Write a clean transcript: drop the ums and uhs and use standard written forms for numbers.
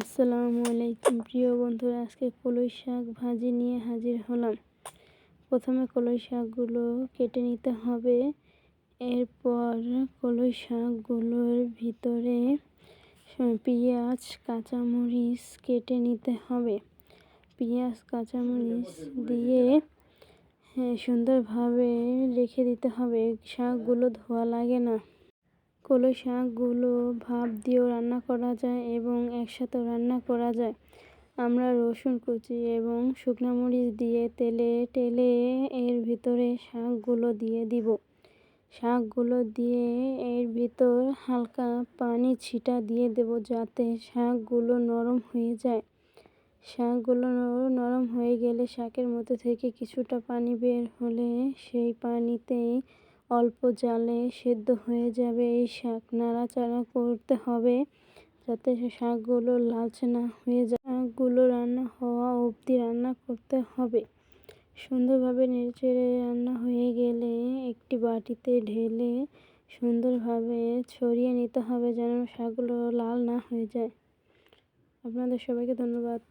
আসসালামু আলাইকুম প্রিয় বন্ধুরা, আজকে কলই শাক ভাজি নিয়ে হাজির হলাম। প্রথমে কলই শাকগুলো কেটে নিতে হবে। এরপর কলই শাকগুলোর ভিতরে পেঁয়াজ কাঁচামরিচ কেটে নিতে হবে। পেঁয়াজ কাঁচামরিচ দিয়ে সুন্দরভাবে রেখে দিতে হবে। শাকগুলো ধোয়া লাগে না। কলই শাকগুলো ভাপ দিয়েও রান্না করা যায় এবং একসাথেও রান্না করা যায়। আমরা রসুন কুচি এবং শুকনো মরিচ দিয়ে তেলে এর ভিতরে শাকগুলো দিয়ে দিব। শাকগুলো দিয়ে এর ভিতর হালকা পানি ছিটা দিয়ে দেব, যাতে শাকগুলো নরম হয়ে যায়। শাকগুলো নরম হয়ে গেলে শাকের মধ্যে থেকে কিছুটা পানি বের হলে সেই পানিতেই অল্প জালে সেদ্ধ হয়ে যাবে। এই শাক নাড়াচাড়া করতে হবে যাতে শাকগুলো লালচে না হয়ে যায়। শাকগুলো রান্না হওয়া অবধি রান্না করতে হবে। সুন্দরভাবে নেড়েচেড়ে রান্না হয়ে গেলে একটি বাটিতে ঢেলে সুন্দরভাবে ছড়িয়ে নিতে হবে, যেন শাকগুলো লাল না হয়ে যায়। আপনাদের সবাইকে ধন্যবাদ।